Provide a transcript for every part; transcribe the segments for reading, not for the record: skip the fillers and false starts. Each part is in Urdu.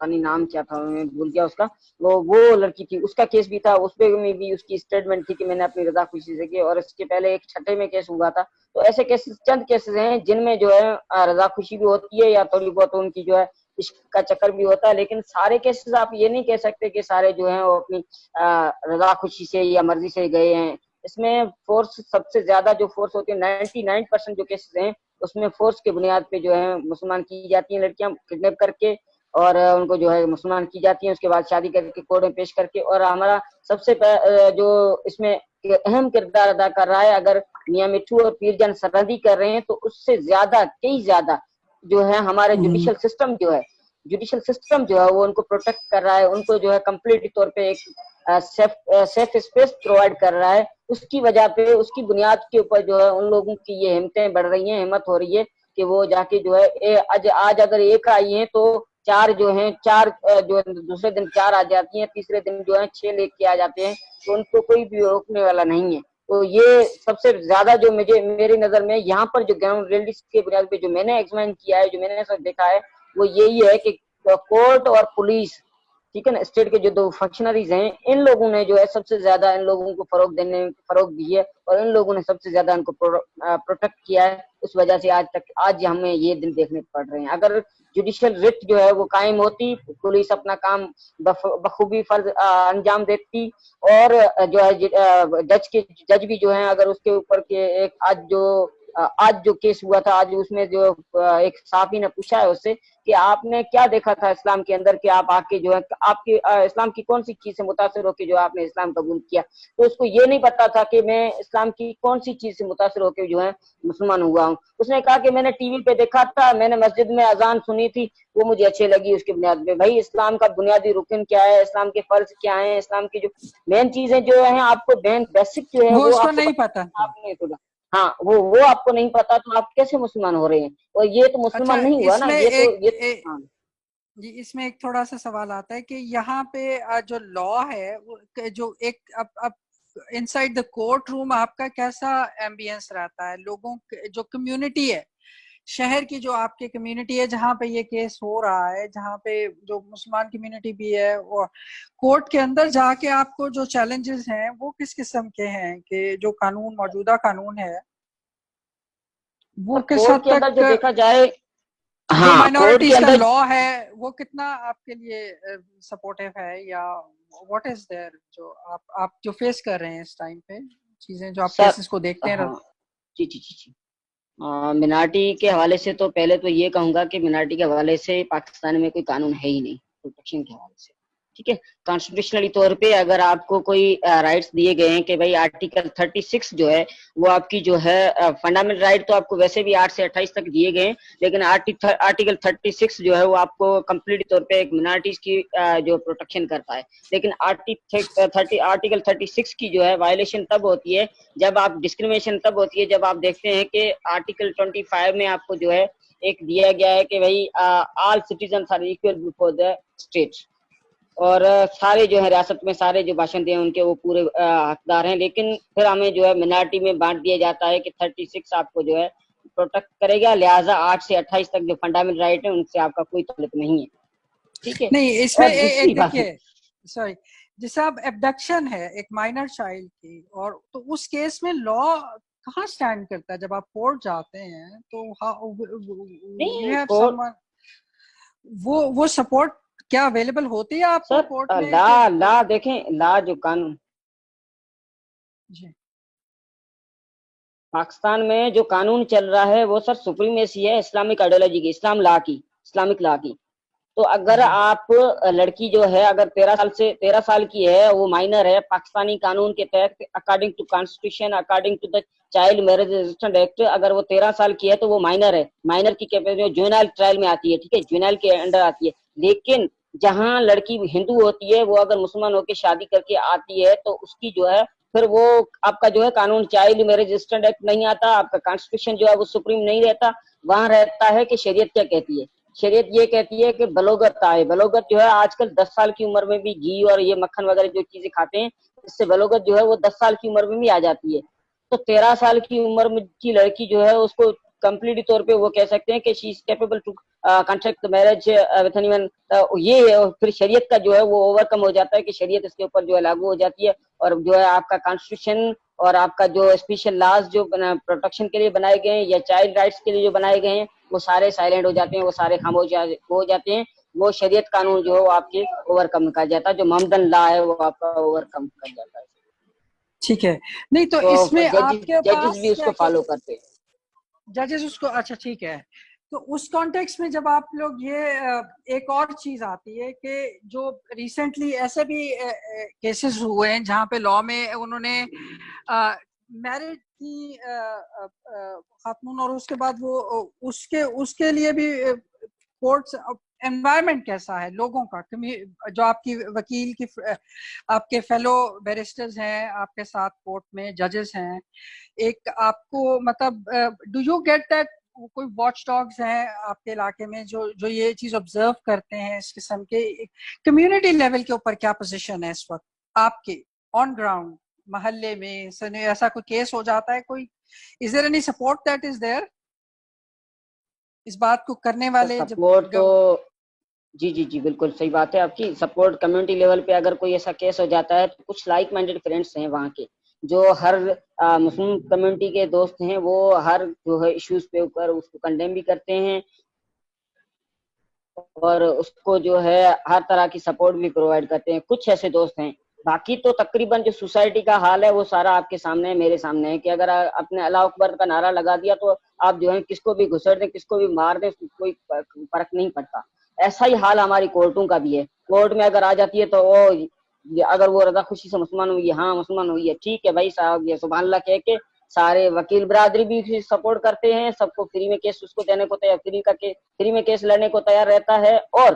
پتہ نہیں نام کیا تھا میں بھول گیا اس کا, وہ لڑکی تھی, اس کا کیس بھی تھا, اس پہ بھی اس کی اسٹیٹمنٹ تھی کہ میں نے اپنی رضا خوشی سے کی, اور اس کے پہلے ایک چھٹے میں کیس ہوا تھا. تو ایسے کیسز چند کیسز ہیں جن میں جو ہے رضا خوشی بھی ہوتی ہے یا تھوڑی بہت ان کی جو ہے عشق کا چکر بھی ہوتا ہے, لیکن سارے کیسز آپ یہ نہیں کہہ سکتے کہ سارے جو ہیں وہ اپنی رضا خوشی سے یا مرضی سے گئے ہیں. اس میں فورس سب سے زیادہ جو فورس ہوتی ہے 99% جو کیسز ہیں اس میں فورس کے بنیاد پہ جو ہے مسلمان کی جاتی ہیں لڑکیاں کڈنیپ کر کے, اور ان کو جو ہے مسلمان کی جاتی ہیں, اس کے بعد شادی کر کے کورٹ میں پیش کر کے. اور ہمارا سب سے جو اس میں اہم کردار ادا کر رہا ہے, اگر میاں مٹھو اور پیر جان سرحدی کر رہے ہیں تو اس سے زیادہ کئی زیادہ جو ہے ہمارے جوڈیشل سسٹم جو ہے وہ ان کو پروٹیکٹ کر رہا ہے, ان کو جو ہے کمپلیٹ طور پہ ایک سیف اسپیس پرووائڈ کر رہا ہے. اس کی وجہ پہ, اس کی بنیاد کے اوپر جو ہے ان لوگوں کی یہ ہمتیں بڑھ رہی ہیں, ہمت ہو رہی ہے کہ وہ جا کے جو ہے آج اگر ایک آئی ہیں تو چار جو ہیں, چار جو دوسرے دن 4 آ جاتی ہیں, تیسرے دن جو ہے 6 لے کے آ جاتے ہیں, تو ان کو کوئی بھی روکنے والا نہیں ہے. تو یہ سب سے زیادہ جو میری نظر میں یہاں پر جو گراؤنڈ ریئلٹی کے بنیاد پہ جو میں نے ایگزامائن کیا ہے, جو میں نے سب دیکھا ہے, وہ یہی ہے کہ کورٹ اور پولیس, ٹھیک ہے نا, اسٹیٹ کے جو 2 فنکشنریز ہیں, ان لوگوں نے جو ہے سب سے زیادہ ان لوگوں کو فروغ دی ہے, اور ان لوگوں نے سب سے زیادہ ان کو پروٹیکٹ کیا ہے. اس وجہ سے آج ہمیں یہ دن دیکھنے پڑ رہے ہیں. اگر جوڈیشل ریٹ جو ہے وہ قائم ہوتی, پولیس اپنا کام بخوبی فرض انجام دیتی, اور جو ہے جج بھی جو ہیں اگر اس کے اوپر کے ایک آج جو کیس ہوا تھا, آج اس میں جو ایک صحافی نے پوچھا ہے اس سے کہ آپ نے کیا دیکھا تھا اسلام کے اندر کہ آپ آ کے جو ہے آپ کی اسلام کی کون سی چیز سے متاثر ہو کے جو آپ نے اسلام قبول کیا, تو اس کو یہ نہیں پتا تھا کہ میں اسلام کی کون سی چیز سے متاثر ہو کے جو ہے مسلمان ہوا ہوں. اس نے کہا کہ میں نے ٹی وی پہ دیکھا تھا, میں نے مسجد میں اذان سنی تھی, وہ مجھے اچھی لگی. اس کے بنیاد پہ بھائی اسلام کا بنیادی رکن کیا ہے, اسلام کے فرض کیا ہیں, اسلام کی جو مین چیزیں جو ہیں آپ کو بیسک جو ہے وہ اس وہ کو آپ کو نہیں پتا. آپ نے سنا, ہاں وہ آپ کو نہیں پتا, تو آپ کیسے مسلمان ہو رہے ہیں؟ اور یہ تو اچھا, مسلمان نہیں ہوا اس نا, میں یہ تو ہاں جی اس میں ایک تھوڑا سا سوال آتا ہے کہ یہاں پہ جو لا ہے جو ایک اب انسائڈ دا کورٹ روم آپ کا کیسا ایمبینس رہتا ہے, لوگوں جو کمیونٹی ہے شہر کی, جو آپ کی کمیونٹی ہے جہاں پہ یہ کیس ہو رہا ہے, جہاں پہ جو مسلمان کمیونٹی بھی ہے, اور کورٹ کے اندر جا کے آپ کو جو چیلنجز ہیں وہ کس قسم کے ہیں کہ جو موجودہ قانون ہے وہ کس کورٹ حد کے اندر جو تک, دیکھا جائے, جو ہاں کورٹ کے مائنورٹیز کا اندر لا ہے وہ کتنا آپ کے لیے سپورٹیو ہے, یا واٹ از دیر جو آپ جو فیس کر رہے ہیں اس ٹائم پہ چیزیں, جو آپ سر, کیسز کو دیکھتے ہیں؟ ہاں جی منارٹی کے حوالے سے تو پہلے تو یہ کہوں گا کہ منارٹی کے حوالے سے پاکستان میں کوئی قانون ہے ہی نہیں پروٹیکشن کے حوالے سے, ٹھیک ہے. کانسٹیٹیوشنلی طور پہ اگر آپ کو کوئی رائٹس دیے گئے ہیں کہ بھائی آرٹیکل 36 جو ہے وہ آپ کی جو ہے فنڈامنٹل رائٹ, تو آپ کو ویسے بھی 8 سے 28 تک دیے گئے ہیں, لیکن آرٹیکل 36 جو ہے وہ آپ کو کمپلیٹ طور پہ ایک منارٹیز کی جو پروٹیکشن کرتا ہے. لیکن آرٹیکل 36 کی جو ہے وائلیشن تب ہوتی ہے جب آپ ڈسکریمنیشن تب ہوتی ہے جب آپ دیکھتے ہیں کہ آرٹیکل 25 میں آپ کو جو ہے ایک دیا گیا ہے کہ بھائی all citizens are equal before the state, اور سارے جو ہے ریاست میں سارے جو باشندے ہیں ان کے وہ پورے حقدار ہیں. لیکن پھر ہمیں جو ہے منارٹی میں بانٹ دیا جاتا ہے کہ 36 آپ کو جو ہے پروٹیکٹ کرے گا, لہٰذا 8 سے 28 تک جو فنڈامنٹل رائٹ ہے ان سے آپ کا کوئی تعلق نہیں ہے, ٹھیک ہے. نہیں, اس میں اور دوسری ایک بات, دیکھیے, سوری, جیسے اب ایبڈکشن ہے ایک مائنر چائلڈ کی, اور تو اس کیس میں لا کہاں سٹینڈ کرتا ہے جب آپ کورٹ جاتے ہیں تو یو نہیں ہیو سم ون, وہ سپورٹ کیا اویلیبل ہوتی ہے آپ کو سر کورٹ میں کہ لا دیکھیں, لا جو قانون جی پاکستان میں جو قانون چل رہا ہے وہ سر سپریمیسی ہے اسلامک آئیڈیالوجی کی, اسلامک لا کی. تو اگر جی آپ لڑکی جو ہے اگر 13 سال کی ہے, وہ مائنر ہے, پاکستانی قانون کے تحت according to constitution, according to the child marriage resistant act, اگر وہ 13 سال کی ہے تو وہ مائنر ہے. مائنر کی کیپیسٹی جوینائل ٹرائل میں آتی ہے, ٹھیک ہے, جوینائل کے انڈر آتی ہے. لیکن جہاں لڑکی ہندو ہوتی ہے, وہ اگر مسلمان ہو کے شادی کر کے آتی ہے تو اس کی جو ہے پھر وہ آپ کا جو ہے قانون چائلڈ میرج ریزسٹنٹ ایکٹ نہیں آتا, آپ کا کانسٹیٹیوشن جو ہے وہ سپریم نہیں رہتا. وہاں رہتا ہے کہ شریعت کیا کہتی ہے. شریعت یہ کہتی ہے کہ بلوغت آئے, بلوغت جو ہے آج کل 10 سال کی عمر میں بھی گھی اور یہ مکھن وغیرہ جو چیزیں کھاتے ہیں, اس سے بلوغت جو ہے وہ 10 سال کی عمر میں بھی آ جاتی ہے. تو 13 سال کی عمر کی لڑکی جو ہے اس کو کمپلیٹلی طور پہ وہ کہہ سکتے ہیں کہ she is capable to contract marriage with anyone. یہ پھر شریعت کا جو ہے وہ اوور کم ہو جاتا ہے کہ شریعت اس کے اوپر جو ہے لاگو ہو جاتی ہے, اور جو ہے آپ کا کانسٹیٹیوشن اور آپ کا جو اسپیشل لاز جو پروٹیکشن کے لیے بنائے گئے ہیں یا چائلڈ رائٹس کے لیے جو بنائے گئے ہیں وہ سارے سائلنٹ ہو جاتے ہیں, وہ سارے خاموش ہو جاتے ہیں. وہ شریعت قانون جو ہے وہ آپ کے اوور کم کر جاتا ہے, جو محمدن لا ہے وہ آپ کا اوور کم کر جاتا ہے. ٹھیک ہے, نہیں تو اس میں آپ کے ججز بھی اس کو فالو کرتے ہیں, ججز اس کو, اچھا ٹھیک ہے. تو اس کانٹیکس میں جب آپ لوگ یہ ایک اور چیز آتی ہے کہ جو ریسنٹلی ایسے بھی کیسز ہوئے ہیں جہاں پہ لا میں انہوں نے میرڈ کی خاتون اور اس کے بعد وہ اس کے لیے بھی کورٹس, انوائرمنٹ کیسا ہے لوگوں کا, جو آپ کی وکیل کی آپ کے فیلو بیرسٹرز ہیں آپ کے ساتھ کورٹ میں ججز ہیں, ایک آپ کو مطلب ڈو یو گیٹ دیٹ کوئی واچ ڈاگز ہیں آپ کے علاقے میں جو یہ چیز آبزرو کرتے ہیں اس قسم کے, کمیونٹی لیول کے اوپر کیا پوزیشن ہے اس وقت آپ کے آن گراؤنڈ محلے میں؟ ایسا کوئی کیس ہو جاتا ہے کوئی, is there any support that is there اس بات کو کرنے والے؟ سپورٹ تو جی بالکل صحیح بات ہے آپ کی. سپورٹ کمیونٹی لیول پہ اگر کوئی ایسا کیس ہو جاتا ہے تو کچھ لائک مائنڈیڈ فرینڈس ہیں وہاں کے, جو ہر مسلم کمیونٹی کے دوست ہیں, وہ ہر جو ہے ایشوز پہ اوپر اس کو کنڈیم بھی کرتے ہیں اور اس کو جو ہے ہر طرح کی سپورٹ بھی پرووائڈ کرتے ہیں. کچھ ایسے دوست ہیں, باقی تو تقریباً جو سوسائٹی کا حال ہے وہ سارا آپ کے سامنے ہے, میرے سامنے ہے کہ اگر اپنے اللہ اکبر کا نعرہ لگا دیا تو آپ جو ہے کس کو بھی گھسڑ دیں, کس کو بھی مار دیں, کوئی فرق نہیں پڑتا. ایسا ہی حال ہماری کورٹوں کا بھی ہے. کورٹ میں اگر آ جاتی ہے تو وہ اگر وہ رضا خوشی سے مسلمان ہوئی ہے, ہاں مسلمان ہوئی ہے, ٹھیک ہے بھائی صاحب, یہ سبحان اللہ کہہ کے سارے وکیل برادری بھی سپورٹ کرتے ہیں, سب کو فری میں کیس اس کو دینے کو تیار, فری میں کیس لڑنے کو تیار رہتا ہے. اور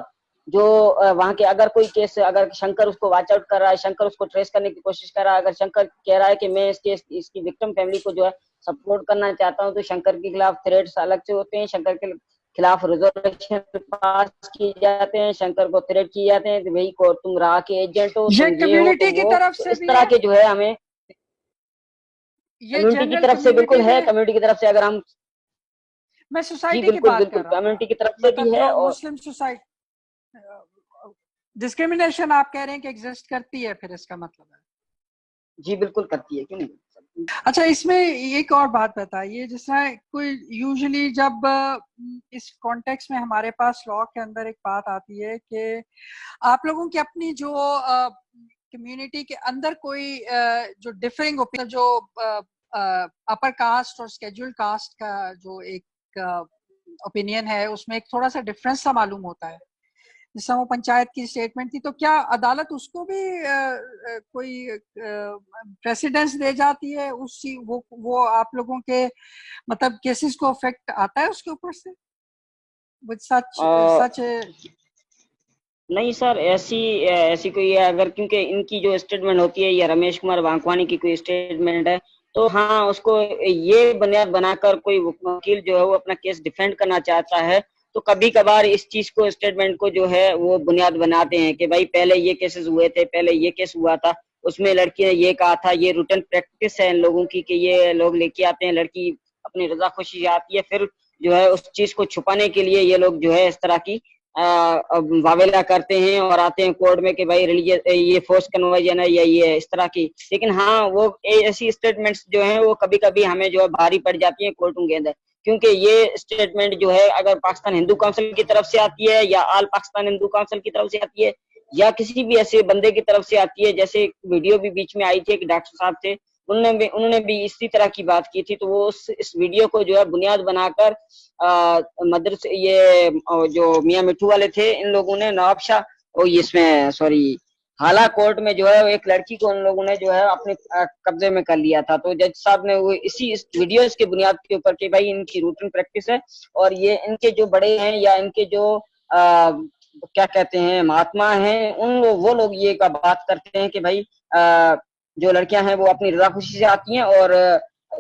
جو وہاں کے اگر کوئی کیس, اگر شنکر اس کو واچ آؤٹ کر رہا ہے, شنکر اس کو ٹریس کرنے کی کوشش کر رہا ہے, اگر شنکر کہہ رہا ہے کہ میں اس کی وکٹم فیملی کو جو ہے سپورٹ کرنا چاہتا ہوں, تو شنکر کے خلاف تھریٹس الگ سے ہوتے ہیں, شنکر کے خلاف ریزولوشن پاس کی جاتے ہیں, شنکر کو تھریٹ کیے جاتے ہیں کہ بھائی کو تم راہ کے ایجنٹ ہو, یہ تم یہ ہو, کمیونٹی تم کی وہ. طرف تو سے اس بھی طرح ہے, کے جو ہے ہمیں یہ کمیونٹی کی جنرل طرف سے بالکل کمیونٹی ہے. میں کمیونٹی کی طرف سے اگر ہم میں جی سوسائٹی کی بالکل بات بالکل کر رہا تھا, کمیونٹی کی طرف سے مطلب بھی ہے. جو اور مسلم سوسائٹی ڈسکریمنیشن آپ کہہ رہے ہیں کہ ایگزسٹ کرتی ہے, پھر اس کا مطلب ہے جی بالکل کرتی ہے, کیوں نہیں. اچھا اس میں ایک اور بات بتائیے, جس طرح کوئی یوزلی جب اس کانٹیکس میں ہمارے پاس لا کے اندر ایک بات آتی ہے کہ آپ لوگوں کی اپنی جو کمیونٹی کے اندر کوئی جو ڈفرنگ اوپینین, جو اپر کاسٹ اور اسکیڈول کاسٹ کا جو ایک اوپینین ہے, اس میں ایک تھوڑا سا ڈفرنس سا معلوم ہوتا ہے, جس طرح وہ پنچایت کی اسٹیٹمنٹ تھی, تو کیا عدالت اس کو بھی کوئی پریسیڈنس دے جاتی ہے اس وہ آپ لوگوں کے مطلب کیسز کو افیکٹ آتا ہے اس کے اوپر سے سچ نہیں سر, ایسی کوئی ہے اگر, کیونکہ ان کی جو اسٹیٹمنٹ ہوتی ہے یا رمیش کمار وانکوانی کی کوئی اسٹیٹمنٹ ہے, تو ہاں اس کو یہ بنیاد بنا کر کوئی وکیل جو ہے وہ اپنا کیس ڈیفینڈ کرنا چاہتا ہے, تو کبھی کبھار اس چیز کو اسٹیٹمنٹ کو جو ہے وہ بنیاد بناتے ہیں کہ بھائی پہلے یہ کیسز ہوئے تھے, پہلے یہ کیس ہوا تھا, اس میں لڑکی نے یہ کہا تھا, یہ روٹین پریکٹس ہے ان لوگوں کی کہ یہ لوگ لے کے آتے ہیں, لڑکی اپنی رضا خوشی آتی ہے, پھر جو ہے اس چیز کو چھپانے کے لیے یہ لوگ جو ہے اس طرح کی واویلا کرتے ہیں اور آتے ہیں کورٹ میں کہ بھائی یہ فورس کنورژن ہے یا یہ اس طرح کی. لیکن ہاں وہ ایسی اسٹیٹمنٹس جو ہیں وہ کبھی کبھی ہمیں جو ہے بھاری پڑ جاتی ہیں کورٹوں کے اندر, کیونکہ یہ اسٹیٹمنٹ جو ہے اگر پاکستان ہندو کونسل کی طرف سے آتی ہے یا آل پاکستان ہندو کونسل کی طرف سے آتی ہے یا کسی بھی ایسے بندے کی طرف سے آتی ہے, جیسے ویڈیو بھی بیچ میں آئی تھی کہ ڈاکٹر صاحب تھے, انہوں نے بھی اسی طرح کی بات کی تھی, تو وہ اس ویڈیو کو جو ہے بنیاد بنا کر مدرسے یہ جو میاں مٹھو والے تھے, ان لوگوں نے نواب شاہ اس میں حالہ کورٹ میں جو ہے ایک لڑکی کو ان لوگوں نے جو ہے اپنے قبضے میں کر لیا تھا. تو جج صاحب نے وہ اسی ویڈیوز کے بنیاد کے اوپر کہ بھائی ان کی روٹین پریکٹس ہے, اور یہ ان کے جو بڑے ہیں یا ان کے جو کیا کہتے ہیں مہاتما ہیں, وہ لوگ یہ کا بات کرتے ہیں کہ بھائی جو لڑکیاں ہیں وہ اپنی رضا خوشی سے آتی ہیں اور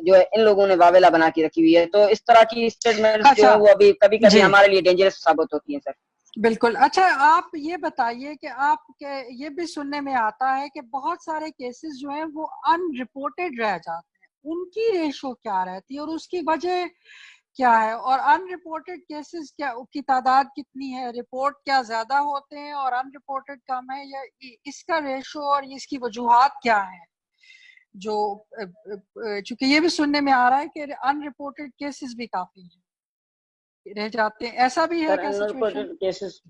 جو ہے ان لوگوں نے واویلا بنا کے رکھی ہوئی ہے. تو اس طرح کی اسٹیٹمنٹس جو اچھا ہیں وہ ابھی کبھی کبھی جی ہمارے لیے ڈینجرس ثابت ہوتی ہیں سر. بالکل. اچھا آپ یہ بتائیے کہ آپ کے یہ بھی سننے میں آتا ہے کہ بہت سارے کیسز جو ہیں وہ ان رپورٹڈ رہ جاتے ہیں, ان کی ریشو کیا رہتی ہے اور اس کی وجہ کیا ہے اور ان رپورٹڈ کیسز کیا کی تعداد کتنی ہے؟ رپورٹ کیا زیادہ ہوتے ہیں اور ان رپورٹڈ کم ہے، یا اس کا ریشو اور اس کی وجوہات کیا ہیں؟ جو چونکہ یہ بھی سننے میں آ رہا ہے کہ ان رپورٹڈ کیسز بھی کافی ہیں، رہ جاتے ہیں، ایسا بھی ہے کیا سچویشن؟ کیسز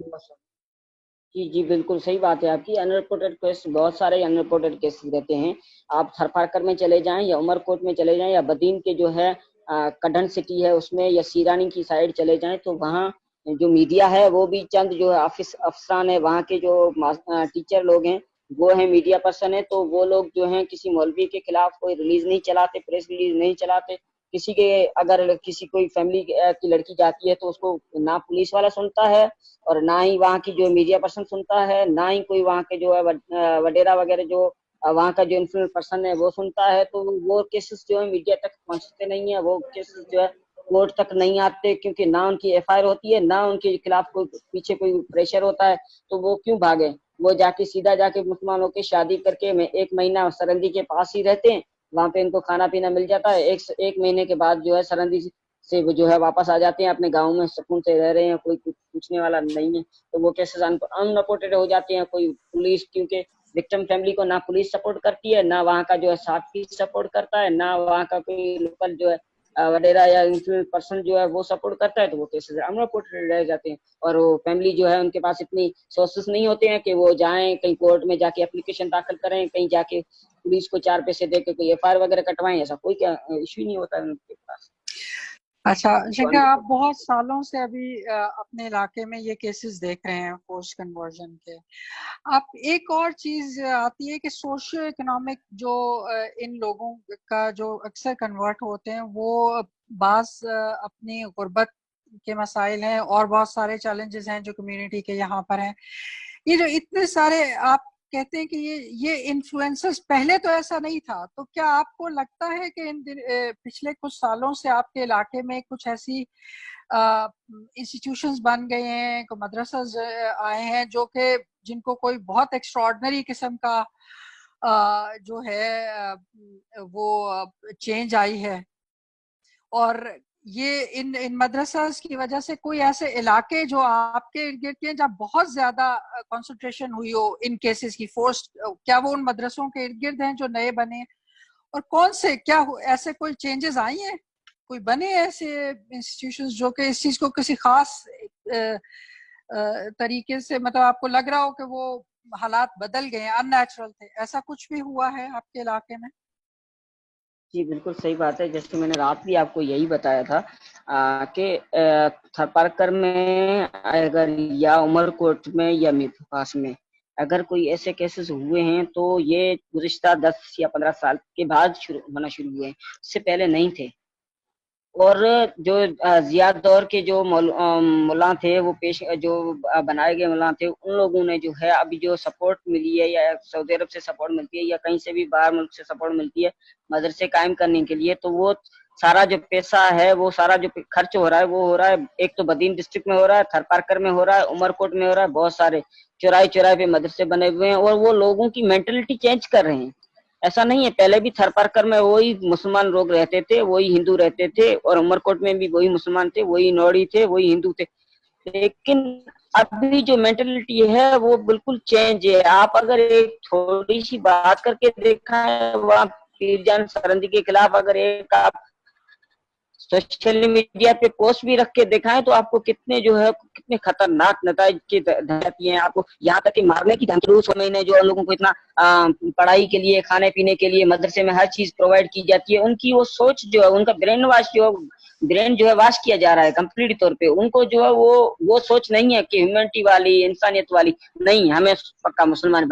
جی جی بالکل صحیح بات ہے آپ کی. ان رپورٹڈ کیس بہت سارے ان رپورٹڈ کیسز رہتے ہیں. آپ تھرپارکر میں چلے جائیں یا عمر کوٹ میں چلے جائیں یا بدین کے جو ہے کڈن سٹی ہے اس میں یا سیرانی کی سائڈ چلے جائیں تو وہاں جو میڈیا ہے وہ بھی چند جو افسران ہے وہاں کے جو ٹیچر لوگ ہیں وہ ہیں میڈیا پرسن ہے، تو وہ لوگ جو ہیں کسی مولوی کے خلاف کوئی ریلیز نہیں چلاتے، پریس ریلیز نہیں چلاتے. کسی کے اگر کسی کوئی فیملی کی لڑکی جاتی ہے تو اس کو نہ پولیس والا سنتا ہے اور نہ ہی وہاں کی جو میڈیا پرسن سنتا ہے، نہ ہی کوئی وہاں کے جو ہے وڈیرا وغیرہ جو وہاں کا جو انفلوئنس پرسن ہے وہ سنتا ہے. تو وہ کیسز جو ہے میڈیا تک پہنچتے نہیں ہیں، وہ کیسز جو ہے کورٹ تک نہیں آتے کیونکہ نہ ان کی ایف آئی آر ہوتی ہے، نہ ان کے خلاف کوئی پیچھے کوئی پریشر ہوتا ہے. تو وہ کیوں بھاگے؟ وہ جا کے سیدھا جا کے مسلمانوں کی شادی کر کے میں 1 مہینہ سرندی کے پاس ہی رہتے ہیں، وہاں پہ ان کو کھانا پینا مل جاتا ہے. ایک مہینے کے بعد جو ہے سرندی سے وہ جو ہے واپس آ جاتے ہیں اپنے گاؤں میں، سکون سے رہ رہے ہیں، کوئی پوچھنے والا نہیں ہے. تو وہ کیسز ان رپورٹڈ ہو جاتے ہیں. کوئی پولیس کیونکہ وکٹم فیملی کو نہ پولیس سپورٹ کرتی ہے، نہ وہاں کا جو ہے ساتھی سپورٹ کرتا ہے، نہ وہاں کا کوئی لوکل جو ہے وڈیرا یا انفلوئنس پرسن جو ہے وہ سپورٹ کرتا ہے. تو وہ کیسز ان رپورٹڈ رہ جاتے ہیں اور وہ فیملی جو ہے ان کے پاس اتنی سورسز نہیں ہوتے ہیں کہ وہ جائیں کہیں کورٹ میں جا کے اپلیکیشن داخل کریں، کہیں جا کے پولیس کو 4 پیسے دے کے کوئی ایف آئی آر وغیرہ کٹوائیں. ایسا کوئی کیا ایشو ہی نہیں ہوتا ہے ان کے پاس. اچھا شنکر، آپ بہت سالوں سے ابھی اپنے علاقے میں یہ کیسز دیکھ رہے ہیں فورس کنورژن کے. آپ ایک اور چیز آتی ہے کہ سوشو اکنامک جو ان لوگوں کا جو اکثر کنورٹ ہوتے ہیں وہ بعض اپنی غربت کے مسائل ہیں اور بہت سارے چیلنجز ہیں جو کمیونٹی کے یہاں پر ہیں. یہ جو اتنے سارے آپ کہتے ہیں کہ یہ انفلوئنسز پہلے تو ایسا نہیں تھا، تو کیا آپ کو لگتا ہے کہ پچھلے کچھ سالوں سے آپ کے علاقے میں کچھ ایسی انسٹیٹیوشنز بن گئے ہیں، کوئی مدرسز آئے ہیں جو کہ جن کو کوئی بہت ایکسٹراڈنری قسم کا جو ہے وہ چینج آئی ہے، اور یہ ان مدرسہ کی وجہ سے کوئی ایسے علاقے جو آپ کے ارد گرد کے جہاں بہت زیادہ کنسنٹریشن ہوئی ہو ان کیسز کی فورس، کیا وہ ان مدرسوں کے ارد گرد ہیں جو نئے بنے، اور کون سے کیا ایسے کوئی چینجز آئی ہیں، کوئی بنے ایسے انسٹیٹیوشنز جو کہ اس چیز کو کسی خاص طریقے سے مطلب آپ کو لگ رہا ہو کہ وہ حالات بدل گئے ہیں، ان نیچرل تھے، ایسا کچھ بھی ہوا ہے آپ کے علاقے میں؟ جی بالکل صحیح بات ہے. جیسے میں نے رات بھی آپ کو یہی بتایا تھا کہ تھرپارکر میں اگر یا عمر کوٹ میں یا میرپور پاس میں اگر کوئی ایسے کیسز ہوئے ہیں تو یہ گزشتہ 10 یا 15 سال کے بعد ہونا شروع ہوئے ہیں، اس سے پہلے نہیں تھے. اور جو زیاد دور کے جو ملا تھے وہ جو بنائے گئے ملا تھے، ان لوگوں نے جو ہے ابھی جو سپورٹ ملی ہے یا سعودی عرب سے سپورٹ ملتی ہے یا کہیں سے بھی باہر ملک سے سپورٹ ملتی ہے مدرسے قائم کرنے کے لیے، تو وہ سارا جو پیسہ ہے وہ سارا جو خرچ ہو رہا ہے وہ ہو رہا ہے ایک تو بدین ڈسٹرکٹ میں ہو رہا ہے، تھرپارکر میں ہو رہا ہے، عمر کوٹ میں ہو رہا ہے. بہت سارے چوراہے پہ مدرسے بنے ہوئے ہیں اور وہ لوگوں کی مینٹلٹی چینج کر رہے ہیں. ایسا نہیں ہے، پہلے بھی تھرپارکر میں وہی مسلمان لوگ رہتے تھے، وہی ہندو رہتے تھے، اور عمر کوٹ میں بھی وہی مسلمان تھے، وہی نوڑی تھے، وہی ہندو تھے. لیکن ابھی جو مینٹلٹی ہے وہ بالکل چینج ہے. آپ اگر ایک تھوڑی سی بات کر کے دیکھا ہے وہاں پیر جان سرندی کے خلاف اگر ایک آپ سوشل میڈیا پہ پوسٹ بھی رکھ کے دکھائیں تو آپ کو کتنے جو ہے کتنے خطرناک نتائج کی دھمکی ہیں. آپ کو یہاں تک کہ مارنے کی دھمکی روس میں جو لوگوں کو اتنا پڑھائی کے لیے، کھانے پینے کے لیے مدرسے میں ہر چیز پرووائڈ کی جاتی ہے، ان کی وہ سوچ جو ہے ان کا برین جو ہے واش کیا جا رہا ہے کمپلیٹ طور پہ. ان کو جو ہے وہ سوچ نہیں ہے کہ ہیومینٹی والی، انسانیت والی نہیں، ہمیں پکا مسلمان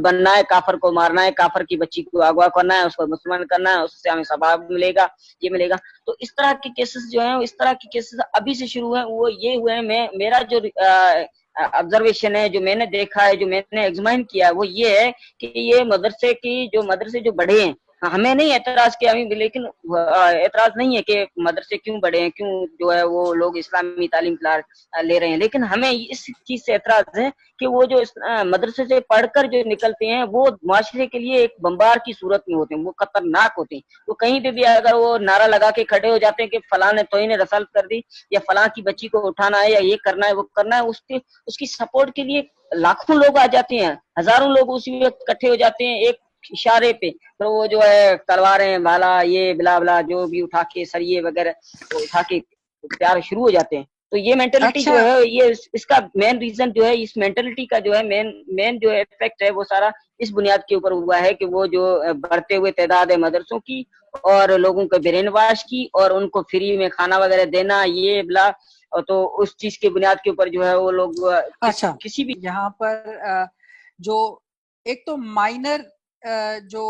بننا ہے، کافر کو مارنا ہے، کافر کی بچی کو اغوا کرنا ہے، اس کو مسلمان کرنا ہے، اس سے ہمیں ثواب ملے گا، یہ ملے گا. تو اس طرح کے کیسز جو ہیں، اس طرح کے کیسز ابھی سے شروع ہیں. وہ یہ ہوئے ہیں، میرا جو آبزرویشن ہے، جو میں نے دیکھا ہے، جو میں نے ایگزامائن کیا ہے، وہ یہ ہے کہ یہ مدرسے جو بڑھے ہیں ہمیں نہیں اعتراض کیا لیکن اعتراض نہیں ہے کہ مدرسے کیوں بڑے ہیں, کیوں جو ہے وہ لوگ اسلامی تعلیم لے رہے ہیں, لیکن ہمیں اس چیز سے اعتراض ہے کہ وہ جو مدرسے سے پڑھ کر جو نکلتے ہیں وہ معاشرے کے لیے ایک بمبار کی صورت میں ہوتے ہیں, وہ خطرناک ہوتے ہیں. وہ کہیں پہ بھی اگر وہ نعرہ لگا کے کھڑے ہو جاتے ہیں کہ فلاں نے توہین رسالت کر دی, یا فلاں کی بچی کو اٹھانا ہے, یا یہ کرنا ہے وہ کرنا ہے, اس کی سپورٹ کے لیے لاکھوں لوگ آ جاتے ہیں, ہزاروں لوگ اسی وقت اکٹھے ہو جاتے ہیں ایک اشارے پہ. تو وہ جو ہے تلواریں بھالا یہ بلا بلا جو بھی اٹھا کے سریے وغیرہ اٹھا کے پیار شروع ہو جاتے ہیں. تو یہ مینٹلٹی اچھا جو ہے یہ اس کا مین ریزن جو ہے, اس مینٹلٹی کا جو ہے مین جو افیکٹ ہے وہ سارا اس بنیاد کے اوپر ہوا ہے کہ وہ جو بڑھتے ہوئے تعداد ہے مدرسوں کی اور لوگوں کے برین واش کی اور ان کو فری میں کھانا وغیرہ دینا یہ بلا, تو اس چیز کی بنیاد کے اوپر جو ہے وہ لوگ اچھا کسی بھی یہاں پر جو ایک تو مائنر جو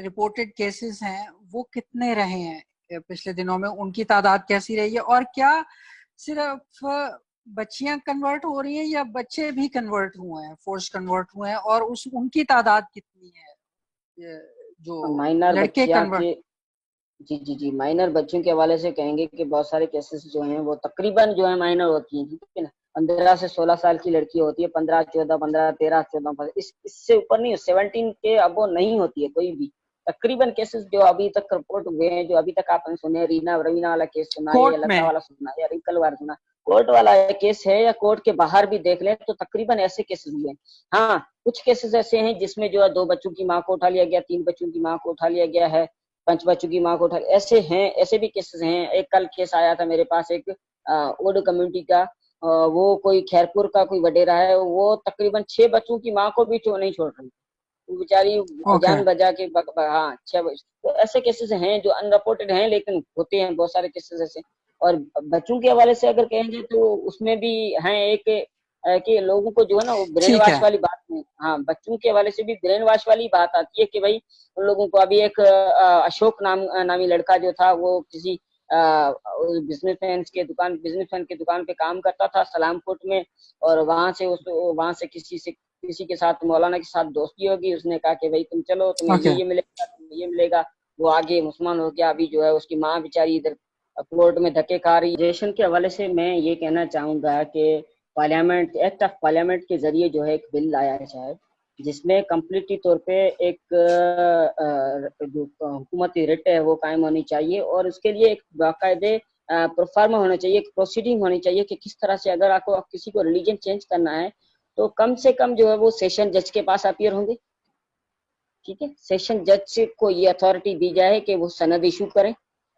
رپورٹڈ کیسز ہیں وہ کتنے رہے ہیں پچھلے دنوں میں, ان کی تعداد کیسی رہی ہے, اور کیا صرف بچیاں کنورٹ ہو رہی ہیں یا بچے بھی کنورٹ ہوئے ہیں, فورس کنورٹ ہوئے ہیں, اور ان کی تعداد کتنی ہے جو مائنر لڑکے بچیاں کنورٹ؟ کے جی مائنر بچوں کے حوالے سے کہیں گے کہ بہت سارے کیسز جو ہیں وہ تقریباً جو ہے مائنر ہوتی ہیں, ٹھیک ہے نا. 15 سے 16 سال کی لڑکی ہوتی ہے, 15 14 15 13 14 اس سے اوپر نہیں, 17 کے ابو نہیں ہوتی ہے کوئی بھی. تقریباً کیسز جو ابھی تک رپورٹ ہوئے ہیں, جو ابھی تک آپ نے سنے, روینہ والا کیس سنا ہے, یا کورٹ میں لتا والا سنا ہے, یا رنکل والا سنا, کورٹ والا کیس ہے یا کورٹ کے باہر بھی دیکھ لیں تو تقریباً ایسے کیسز ہوئے ہیں. ہاں کچھ کیسز ایسے ہیں جس میں جو ہے 2 بچوں کی ماں کو اٹھا لیا گیا, 3 بچوں کی ماں کو اٹھا لیا گیا ہے, 5 بچوں کی ماں کو اٹھا, ایسے ہیں, ایسے بھی کیسز ہیں. ایک کل کیس آیا تھا میرے پاس ایک اوڈ کمیونٹی کا, وہ کوئی خیرپور کا کوئی وڈیرا ہے, وہ تقریباً 6 بچوں کی ماں کو بھی نہیں چھوڑ رہی, وہ بیچاری اوکے جان بجا کے ہاں 6 بچ. تو ایسے کیسز ہیں جو ان رپورٹڈ ہیں لیکن ہوتے ہیں بہت سارے کیسز ایسے. اور بچوں کے حوالے سے اگر کہیں گے تو اس میں بھی ہیں ایک کہ لوگوں کو جو ہے نا وہ برین ٹھیک ہے. واش والی بات نہیں, ہاں بچوں کے حوالے سے بھی برین واش والی بات آتی ہے کہ بھائی ان لوگوں کو. ابھی ایک اشوک نامی لڑکا جو تھا وہ کسی بزنس مین کے دکان پہ کام کرتا تھا سلام کوٹ میں, اور وہاں سے کسی کے ساتھ مولانا کے ساتھ دوستی ہوگی, اس نے کہا کہ بھائی تم چلو تمہیں اوکے یہ ملے گا, تمہیں یہ ملے گا. وہ آگے مسلمان ہو گیا, ابھی جو ہے اس کی ماں بیچاری ادھر کورٹ میں دھکے کھا رہی. ریشن کے حوالے سے میں یہ کہنا چاہوں گا کہ پارلیمنٹ ایکٹ آف پارلیمنٹ کے ذریعے جو ہے ایک بل لایا ہے جس میں کمپلیٹلی طور پہ ایک جو حکومتی ریٹ ہے وہ قائم ہونی چاہیے, اور اس کے لیے ایک باقاعدے پروفارما ہونا چاہیے, ایک پروسیڈنگ ہونی چاہیے کہ کس طرح سے اگر آپ کو کسی کو ریلیجن چینج کرنا ہے تو کم سے کم جو ہے وہ سیشن جج کے پاس اپیئر ہوں گے. ٹھیک ہے, سیشن جج کو یہ اتھارٹی دی جائے کہ وہ سند ایشو کریں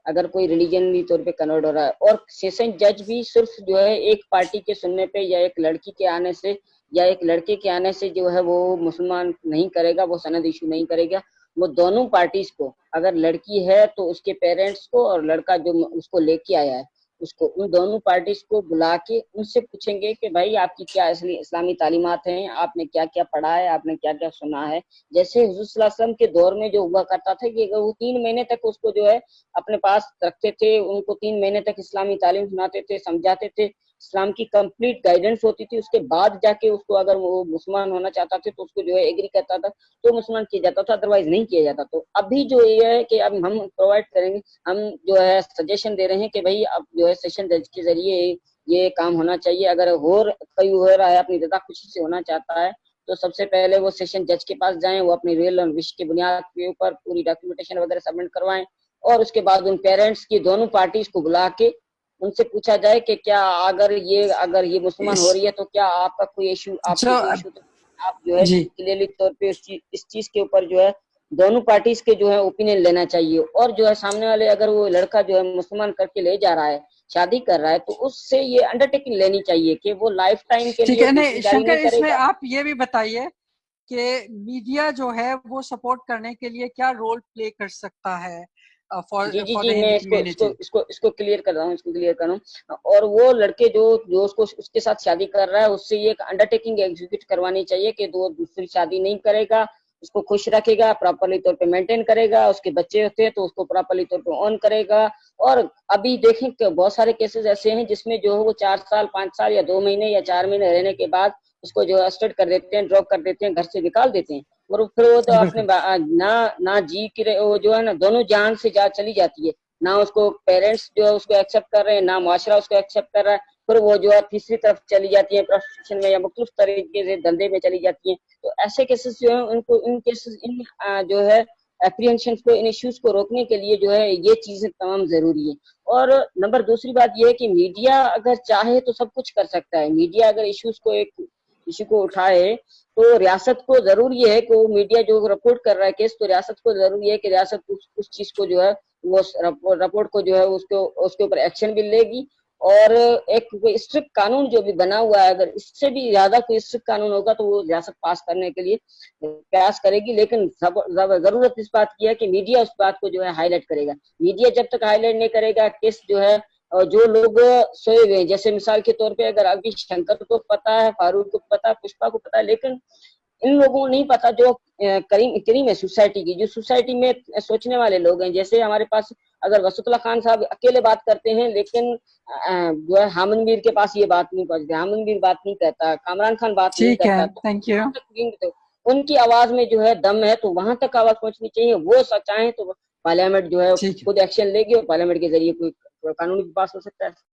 اگر کوئی ریلیجنلی طور پہ کنورٹ ہو رہا ہے. اور سیشن جج بھی صرف جو ہے ایک پارٹی کے سننے پہ یا ایک لڑکی کے آنے سے یا ایک لڑکے کے آنے سے جو ہے وہ مسلمان نہیں کرے گا, وہ سند ایشو نہیں کرے گا. وہ دونوں پارٹیز کو, اگر لڑکی ہے تو اس کے پیرنٹس کو, اور لڑکا جو اس کو لے کے آیا ہے اس کو, ان دونوں پارٹیز کو بلا کے ان سے پوچھیں گے کہ بھائی آپ کی کیا اسلامی تعلیمات ہیں, آپ نے کیا کیا پڑھا ہے, آپ نے کیا کیا سنا ہے. جیسے حضور صلی اللہ علیہ وسلم کے دور میں جو ہوا کرتا تھا کہ وہ 3 مہینے تک اس کو جو ہے اپنے پاس رکھتے تھے, ان کو 3 مہینے تک اسلامی تعلیم سناتے تھے, سمجھاتے تھے, اسلام کی کمپلیٹ گائیڈنس ہوتی تھی. اس کے بعد جا کے اس کو اگر وہ مسلمان ہونا چاہتا تھا تو اس کو جو ہے ایگری کرتا تھا تو مسلمان کیا جاتا تھا, ادروائز نہیں کیا جاتا. تو ابھی جو یہ ہے کہ اب ہم پرووائڈ کریں گے, ہم جو ہے سجیشن دے رہے ہیں کہ بھائی اب جو ہے سیشن جج کے ذریعے یہ کام ہونا چاہیے. اگر کوئی ہو رہا ہے اپنی رضا خوشی سے ہونا چاہتا ہے تو سب سے پہلے وہ سیشن جج کے پاس جائیں, وہ اپنی ریل اور وش کی بنیاد کے اوپر پوری ڈاکیومنٹیشن وغیرہ سبمٹ کروائیں, اور اس کے بعد ان پیرنٹس کی دونوں پارٹیز کو بلا کے ان سے پوچھا جائے کہ کیا اگر یہ مسلمان اس ہو رہی ہے تو کیا آپ کا کوئی ایشو, آپ جو کی کوئی ایشو, تو آپ جو ہے جی کلیئرلی طور پہ اس چیز کے اوپر جو ہے دونوں پارٹیز کے جو ہے اوپینین لینا چاہیے. اور جو ہے سامنے والے اگر وہ لڑکا جو ہے مسلمان کر کے لے جا رہا ہے, شادی کر رہا ہے, تو اس سے یہ انڈرٹیکنگ لینی چاہیے کہ وہ لائف ٹائم کے ٹھیک لیے ہے. نہیں دوسری شادی شنکر, نہیں اس کرے میں گا. آپ یہ بھی بتائیے کہ میڈیا جو ہے وہ سپورٹ کرنے کے لیے کیا رول پلے کر سکتا ہے فار جی دا میں ہندو اس کمیونٹی؟ کو کلیئر کر رہا ہوں, اور وہ لڑکے جو اس کے ساتھ شادی کر رہا ہے اس سے یہ ایک انڈرٹیکنگ ایگزیکیوٹ کروانی چاہیے کہ دوسری شادی نہیں کرے گا, اس کو خوش رکھے گا, پراپرلی طور پہ مینٹین کرے گا, اس کے بچے ہوتے ہیں تو اس کو پراپرلی طور پہ آن کرے گا. اور ابھی دیکھیں کہ بہت سارے کیسز ایسے ہیں جس میں جو ہے وہ 4 سال 5 سال یا 2 مہینے یا 4 مہینے رہنے کے بعد اس کو جو ہے اسٹیٹ کر دیتے ہیں, ڈراپ کر دیتے ہیں, گھر سے نکال دیتے ہیں. اور پھر وہ تو اپنے بالکل نہ جی کی وہ جو ہے نا دونوں جان سے چلی جاتی ہے، نہ اس کو پیرنٹس جو ہے اس کو ایکسیپٹ کر رہے ہیں، نہ معاشرہ اس کو ایکسیپٹ کر رہا ہے، پھر وہ جو ہے تیسری طرف چلی جاتی ہے پروسٹیٹیوشن میں یا مختلف طریقے سے دھندے میں چلی جاتی ہیں. تو ایسے کیسز جو ہیں ان کو ان کیسز ان جو ہے اپریہنشن کو، ان ایشوز کو روکنے کے لیے جو ہے یہ چیزیں تمام ضروری ہیں. اور نمبر دوسری بات یہ ہے کہ میڈیا اگر چاہے تو سب کچھ کر سکتا ہے. میڈیا اگر ایشوز کو ایشو کو اٹھائے تو ریاست کو ضروری ہے کہ وہ میڈیا جو رپورٹ کر رہا ہے کیس، تو ریاست کو ضروری ہے کہ ریاست اس چیز کو جو ہے وہ رپورٹ کو جو ہے اس کے اوپر ایکشن بھی لے گی. اور ایک کوئی اسٹرکٹ قانون جو بھی بنا ہوا ہے، اگر اس سے بھی زیادہ کوئی اسٹرکٹ قانون ہوگا تو وہ ریاست پاس کرنے کے لیے پریاس کرے گی. لیکن ضرورت اس بات کی ہے کہ میڈیا اس بات کو جو ہے ہائی لائٹ کرے گا. میڈیا جب تک ہائی لائٹ نہیں کرے گا کیس جو ہے جو لوگ سوئے ہوئے ہیں، جیسے مثال کے طور پہ اگر ابھی شنکر کو پتا ہے، فاروق کو پتا ہے، پشپا کو پتا ہے، لیکن ان لوگوں کو نہیں پتا جو کریم ہے سوسائٹی کی، جو سوسائٹی میں سوچنے والے لوگ ہیں. جیسے ہمارے پاس اگر وسط اللہ خان صاحب اکیلے بات کرتے ہیں، لیکن جو ہے حامد میر کے پاس یہ بات نہیں پہنچتی، حامد میر بات نہیں کرتا، کامران خان بات نہیں ٹھیک ہے. کرتا، تو تھینک یو. وہاں تک ان کی آواز میں جو ہے دم ہے، تو وہاں تک آواز پہنچنی چاہیے. وہ چاہیں تو پارلیمنٹ جو ہے ٹھیک ہے. خود ایکشن لے گی اور پارلیمنٹ کے ذریعے کوئی قانون بھی پاس ہو سکتا ہے.